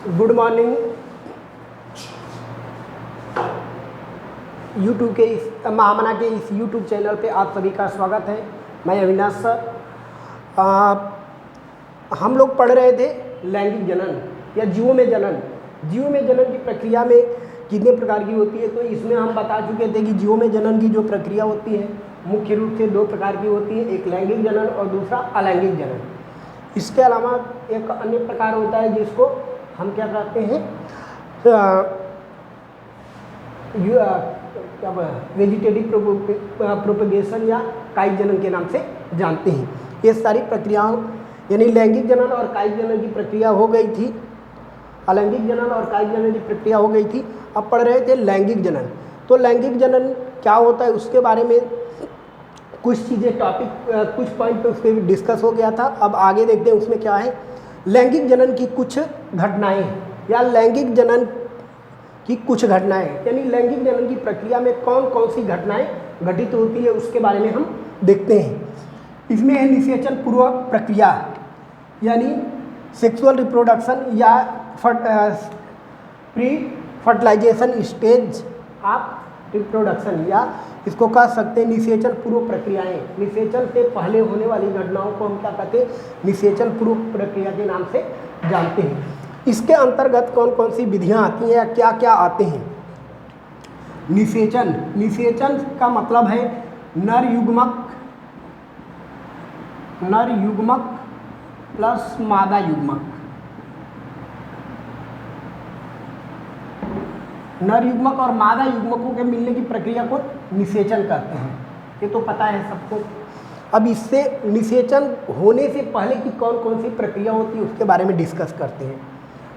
Good morning. YouTube के इस महामना के इस यूट्यूब चैनल पे आप सभी का स्वागत है। मैं अविनाश सर। हम लोग पढ़ रहे थे लैंगिक जनन या जीवों में जनन। जीवों में जनन की प्रक्रिया में कितने प्रकार की होती है, तो इसमें हम बता चुके थे कि जीवों में जनन की जो प्रक्रिया होती है मुख्य रूप से दो प्रकार की होती है, एक लैंगिक जनन और दूसरा अलैंगिक जनन। इसके अलावा एक अन्य प्रकार होता है जिसको हम क्या कहते हैं, वेजिटेटिव प्रोपगेशन या कायिक जनन के नाम से जानते हैं। ये सारी प्रक्रियाओं यानी लैंगिक जनन और कायिक जनन की प्रक्रिया हो गई थी, अलैंगिक जनन और कायिक जनन की प्रक्रिया हो गई थी। अब पढ़ रहे थे लैंगिक जनन। तो लैंगिक जनन क्या होता है उसके बारे में कुछ चीज़ें कुछ पॉइंट पे उस पर डिस्कस हो गया था। अब आगे देखते हैं उसमें क्या है। लैंगिक जनन की कुछ घटनाएं या लैंगिक जनन की कुछ घटनाएं यानी लैंगिक जनन की प्रक्रिया में कौन कौन सी घटनाएं घटित होती है उसके बारे में हम देखते हैं। इसमें है निषेचन पूर्व प्रक्रिया यानी सेक्सुअल रिप्रोडक्शन या pre fertilization stage of reproduction, या इसको कह सकते हैं निषेचन पूर्व प्रक्रियाएं। निषेचन से पहले होने वाली घटनाओं को हम क्या कहते हैं, निषेचन पूर्व प्रक्रिया के नाम से जानते हैं। इसके अंतर्गत कौन कौन सी विधियां आती हैं या क्या क्या आते हैं। निषेचन, निषेचन का मतलब है नर युग्मक प्लस मादा युग्मक। नर युग्मक और मादा युग्मकों के मिलने की प्रक्रिया को निषेचन कहते हैं, ये तो पता है सबको। अब इससे निषेचन होने से पहले की कौन कौन सी प्रक्रिया होती है उसके बारे में डिस्कस करते हैं।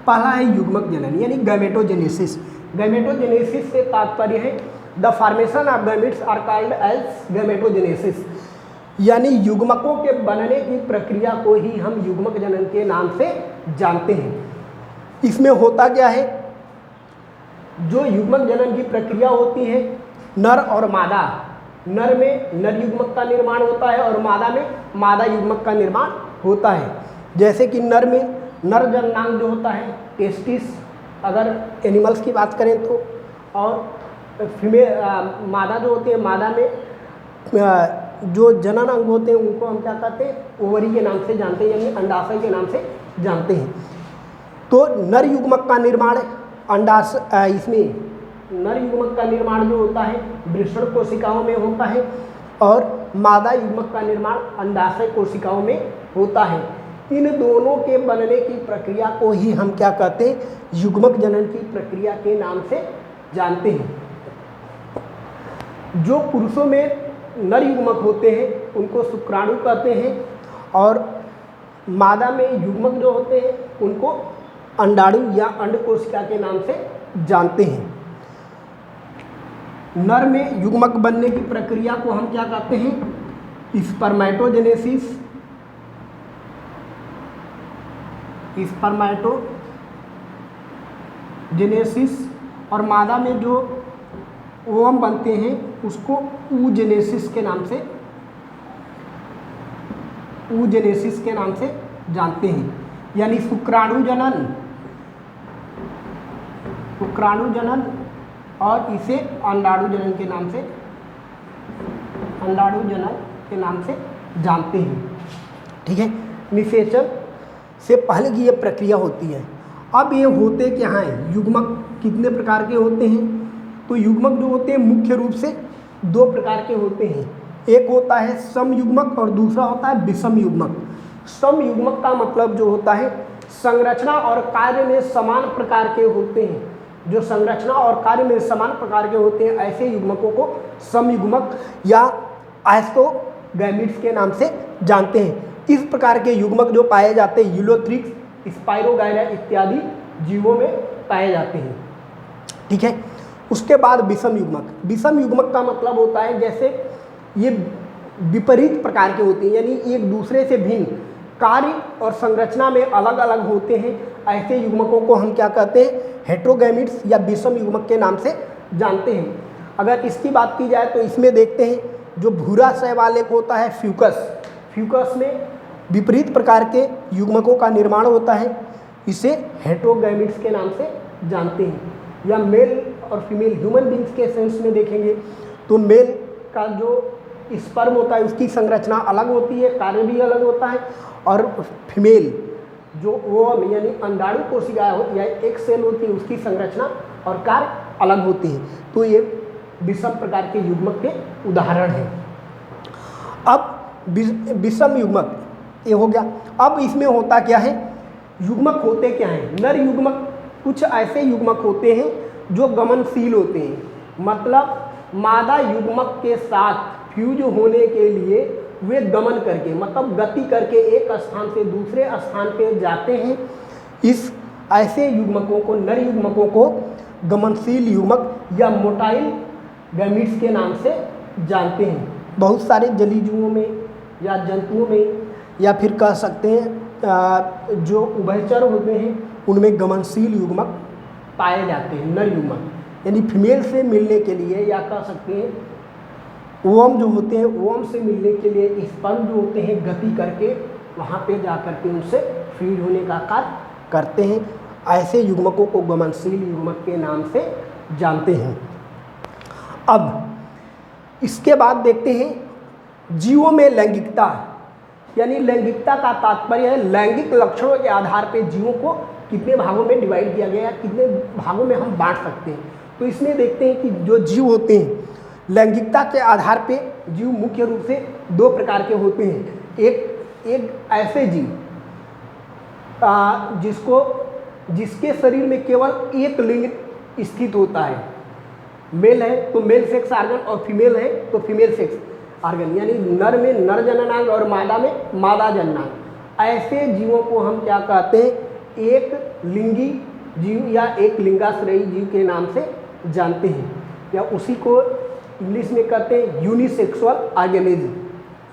पहला है युग्मक जनन यानी गैमेटोजेनेसिस। गैमेटोजेनेसिस से तात्पर्य है the formation of gametes are called as gametogenesis, यानी युग्मकों के बनने की प्रक्रिया को ही हम युग्मक जनन के नाम से जानते हैं। इसमें होता क्या है, जो युग्मक जनन की प्रक्रिया होती है नर और मादा, नर में नर युग्मक का निर्माण होता है और मादा में मादा युग्मक का निर्माण होता है। जैसे कि नर में नर जननांग जो होता है टेस्टिस अगर एनिमल्स की बात करें तो, और मादा जो होती है, मादा में जो जनन अंग होते हैं उनको हम क्या कहते हैं, ओवरी के नाम से जानते हैं यानी अंडाशय के नाम से जानते हैं। तो नर युग्मक का निर्माण इसमें नर युग्मक का निर्माण जो होता है वृषण कोशिकाओं में होता है और मादा युग्मक का निर्माण अंडाशय कोशिकाओं में होता है। इन दोनों के बनने की प्रक्रिया को ही हम क्या कहते हैं, युग्मक जनन की प्रक्रिया के नाम से जानते हैं। जो पुरुषों में नर युग्मक होते हैं उनको शुक्राणु कहते हैं और मादा में युग्मक जो होते हैं उनको अंडाणु या अंड कोशिका के नाम से जानते हैं। नर में युग्मक बनने की प्रक्रिया को हम क्या कहते हैं, स्पर्मेटोजेनेसिस, और मादा में जो ओवम बनते हैं उसको oogenesis के नाम से जानते हैं। यानी शुक्राणु जनन और इसे अंडाणु जनन के नाम से जानते हैं। ठीक है, निषेचन से पहले की ये प्रक्रिया होती है। अब ये होते क्या हैं, युग्मक कितने प्रकार के होते हैं, तो युग्मक जो होते हैं मुख्य रूप से दो प्रकार के होते हैं। एक होता है सम युग्मक और दूसरा होता है विषम युग्मक। सम युग्मक का मतलब जो होता है संरचना और कार्य में समान प्रकार के होते हैं। जो संरचना और कार्य में समान प्रकार के होते हैं ऐसे युग्मकों को सम युग्मक या आइसोगैमिट्स के नाम से जानते हैं। इस प्रकार के युग्मक जो पाए जाते हैं यूलोथ्रिक्स, स्पाइरोगाइरा इत्यादि जीवों में पाए जाते हैं। ठीक है, उसके बाद विषम युग्मक। विषम युग्मक का मतलब होता है जैसे ये विपरीत प्रकार के होते हैं यानी एक दूसरे से भिन्न कार्य और संरचना में अलग अलग होते हैं। ऐसे युग्मकों को हम क्या कहते हैं, हेट्रोगैमिट्स या विषम युग्मक के नाम से जानते हैं। अगर इसकी बात की जाए तो इसमें देखते हैं जो भूरा शैवाल होता है फ्यूकस में विपरीत प्रकार के युग्मकों का निर्माण होता है। इसे हेटेरोगैमिट्स के नाम से जानते हैं। या मेल और फीमेल ह्यूमन बींग्स के सेंस में देखेंगे तो मेल का जो स्पर्म होता है उसकी संरचना अलग होती है, कार्य भी अलग होता है, और फीमेल जो ओवम यानी अंडाणु कोशिका होती है, एक सेल होती है, उसकी संरचना और कार्य अलग होती है। तो ये विषम प्रकार के युग्मक के उदाहरण हैं। अब विषम युग्मक ये हो गया। अब इसमें होता क्या है, युग्मक होते क्या हैं? नर युग्मक कुछ ऐसे युग्मक होते हैं जो गमनशील होते हैं, मतलब मादा युग्मक के साथ फ्यूज होने के लिए वे गमन करके, मतलब गति करके एक स्थान से दूसरे स्थान पे जाते हैं। इस ऐसे युग्मकों को, नर युग्मकों को गमनशील युग्मक या मोटाइल गैमीट्स के नाम से जानते हैं। बहुत सारे जलीय जीवों में या जंतुओं में, या फिर कह सकते हैं जो उभयचर होते हैं उनमें गमनशील युग्मक पाए जाते हैं, नर युग्मक। यानी फीमेल से मिलने के लिए, या कह सकते हैं ओवम जो होते हैं, ओवम से मिलने के लिए स्पर्म जो होते हैं गति करके वहाँ पे जा करके उनसे फ्यूज होने का कार्य करते हैं। ऐसे युग्मकों को गमनशील युग्मक के नाम से जानते हैं। अब इसके बाद देखते हैं जीवों में लैंगिकता, यानी लैंगिकता का तात्पर्य है लैंगिक लक्षणों के आधार पर जीवों को कितने भागों में डिवाइड किया गया है, कितने भागों में हम बांट सकते हैं। तो इसमें देखते हैं कि जो जीव होते हैं लैंगिकता के आधार पे जीव मुख्य रूप से दो प्रकार के होते हैं। एक ऐसे जीव जिसके शरीर में केवल एक लिंग स्थित होता है, मेल है तो मेल सेक्स आर्गन और फीमेल है तो फीमेल सेक्स आर्गन, यानी नर में नर जननांग और मादा में मादा जननांग। ऐसे जीवों को हम क्या कहते हैं, एक लिंगी जीव या एक लिंगाश्रयी जीव के नाम से जानते हैं, या उसी को इंग्लिश में कहते हैं यूनिसेक्सुअल ऑर्गेनिज्म,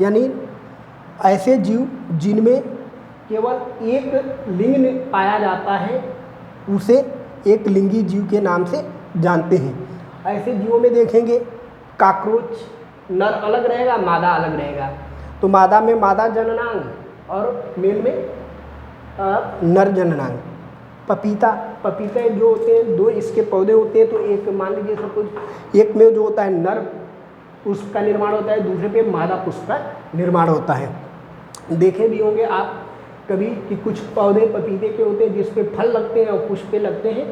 यानी ऐसे जीव जिनमें केवल एक लिंग पाया जाता है उसे एक लिंगी जीव के नाम से जानते हैं। ऐसे जीवों में देखेंगे कॉकरोच, नर अलग रहेगा मादा अलग रहेगा, तो मादा में मादा जननांग और मेल में नर जननांग। पपीते जो होते हैं दो इसके पौधे होते हैं, तो एक मान लीजिए सब कुछ, एक में जो होता है नर पुष्प का निर्माण होता है, दूसरे पे मादा पुष्प का निर्माण होता है। देखे भी होंगे आप कभी कि कुछ पौधे पपीते के होते हैं जिस पे फल लगते हैं और पुष्प पे लगते हैं,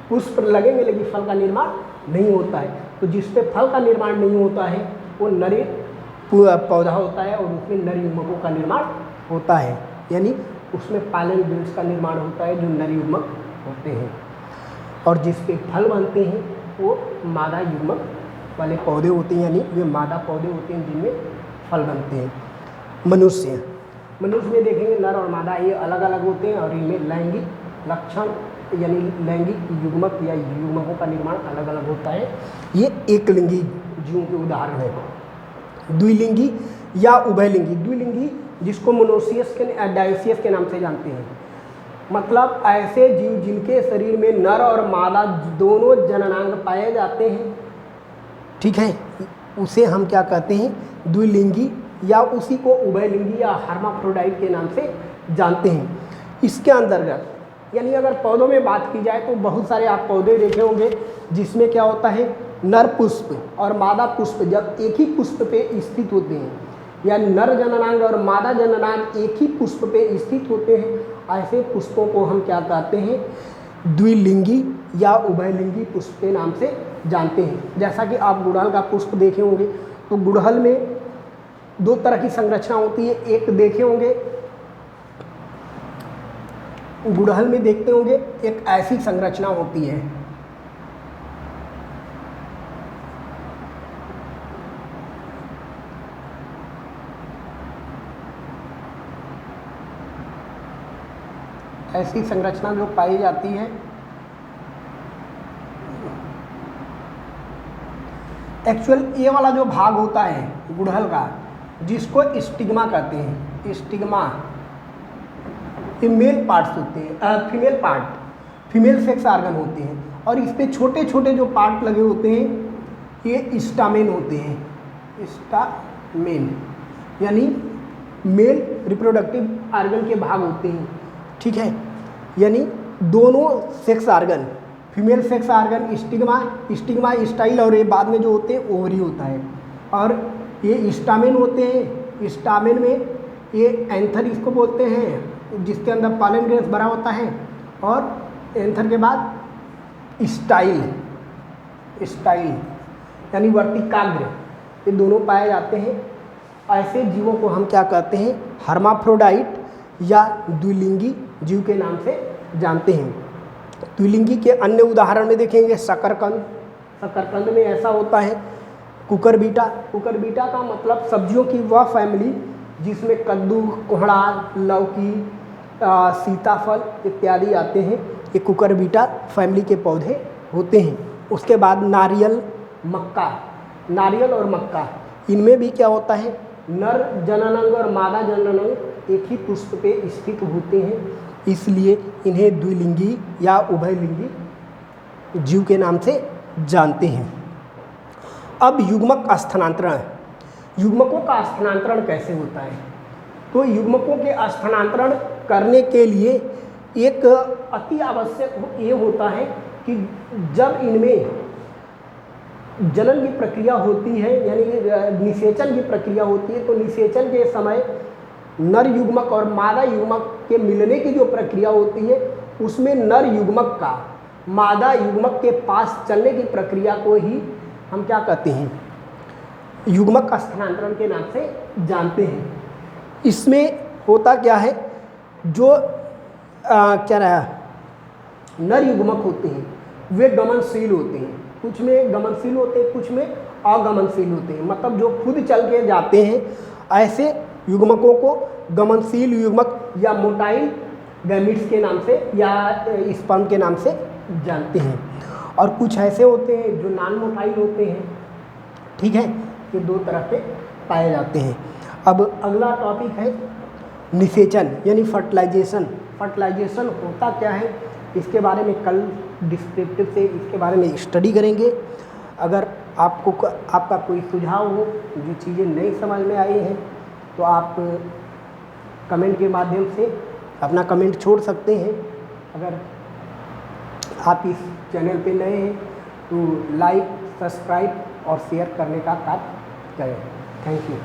पुष्प लगेंगे लेकिन फल का निर्माण नहीं होता है। तो जिस पे फल का निर्माण नहीं होता है वो नरी पौधा होता है और उसमें नर युग्मकों का निर्माण होता है, यानी उसमें पालन बीन्स का निर्माण होता है जो नर युग्मक होते हैं। और जिस पे फल बनते हैं वो मादा युग्मक वाले पौधे होते हैं, यानी वे मादा पौधे होते हैं जिनमें फल बनते हैं। मनुष्य में देखेंगे नर और मादा ये अलग अलग होते हैं और इनमें लैंगिक लक्षण यानी लैंगिक युग्मक या युग्मकों का निर्माण अलग अलग होता है। ये एक लिंगी जीवों के उदाहरण है। द्विलिंगी या उभयलिंगी, द्विलिंगी जिसको मोनोसियस के डायोसियस के नाम से जानते हैं, मतलब ऐसे जीव जिनके शरीर में नर और मादा दोनों जननांग पाए जाते हैं, ठीक है, उसे हम क्या कहते हैं, द्विलिंगी, या उसी को उभयलिंगी या हर्माफ्रोडाइट के नाम से जानते हैं। इसके अंतर्गत यानी अगर पौधों में बात की जाए तो बहुत सारे आप पौधे देखे होंगे जिसमें क्या होता है, नर पुष्प और मादा पुष्प जब एक ही पुष्प पे स्थित होते हैं, या नर जननांग और मादा जननांग एक ही पुष्प पे स्थित होते हैं, ऐसे पुष्पों को हम क्या कहते हैं, द्विलिंगी या उभयलिंगी पुष्प के नाम से जानते हैं। जैसा कि आप गुड़हल का पुष्प देखे होंगे, तो गुड़हल में दो तरह की संरचना होती है। एक देखे होंगे गुड़हल में देखते होंगे एक ऐसी संरचना होती है, ऐसी संरचना जो पाई जाती है, एक्चुअल ये वाला जो भाग होता है गुड़हल का जिसको स्टिग्मा कहते हैं, स्टिग्मा ये मेल पार्ट्स होते हैं, female part, female sex organ होते हैं, और इस पे छोटे छोटे जो पार्ट लगे होते हैं ये स्टामेन होते हैं। स्टामेन यानी मेल रिप्रोडक्टिव आर्गन के भाग होते हैं, ठीक है। यानी दोनों sex organ, female sex organ stigma style, और ये बाद में जो होते हैं ओवरी होता है। और ये स्टामेन होते हैं, स्टामेन में ये एंथर इसको बोलते हैं जिसके अंदर पॉलन ग्रेन्स भरा होता है, और एंथर के बाद स्टाइल यानी वर्तिकाग्र, ये दोनों पाए जाते हैं। ऐसे जीवों को हम क्या कहते हैं, हर्माफ्रोडाइट या द्विलिंगी जीव के नाम से जानते हैं। द्विलिंगी के अन्य उदाहरण में देखेंगे शकरकंद में ऐसा होता है। कुकुरबिटा का मतलब सब्जियों की वह फैमिली जिसमें कद्दू, कोहड़ा, लौकी, सीताफल इत्यादि आते हैं, ये कुकुरबिटा फैमिली के पौधे होते हैं। उसके बाद नारियल और मक्का, इनमें भी क्या होता है, नर जननांग और मादा जननांग एक ही पुष्प पे स्थित होते हैं, इसलिए इन्हें द्विलिंगी या उभयलिंगी जीव के नाम से जानते हैं। अब युग्मक स्थानांतरण, युग्मकों का स्थानांतरण कैसे होता है? तो युग्मकों के स्थानांतरण करने के लिए एक अति आवश्यक ये होता है कि जब इनमें जनन की प्रक्रिया होती है, यानी निषेचन की प्रक्रिया होती है, तो निषेचन के समय नर युग्मक और मादा युग्मक के मिलने की जो प्रक्रिया होती है, उसमें नर युग्मक का मादा युग्मक के पास चलने की प्रक्रिया को ही हम क्या कहते हैं, युग्मक स्थानांतरण के नाम से जानते हैं। इसमें होता क्या है, जो नर युग्मक होते हैं वे गमनशील होते हैं, कुछ में गमनशील होते हैं, कुछ में अगमनशील होते हैं, मतलब जो खुद चल के जाते हैं। ऐसे युग्मकों को गमनशील युग्मक या मोटाइल गैमीट्स के नाम से या स्पर्म के नाम से जानते हैं। और कुछ ऐसे होते हैं जो नॉन मोटाइल होते हैं, ठीक है, ये दो तरह के पाए जाते हैं। अब अगला टॉपिक है निषेचन यानी फर्टिलाइजेशन होता क्या है, इसके बारे में कल डिस्क्रिप्टिव से इसके बारे में स्टडी करेंगे। अगर आपका कोई सुझाव हो, जो चीज़ें नहीं समझ में आई हैं, तो आप कमेंट के माध्यम से अपना कमेंट छोड़ सकते हैं। अगर आप इस चैनल पे नए हैं तो लाइक, सब्सक्राइब और शेयर करने का कार्य करें। Thank you.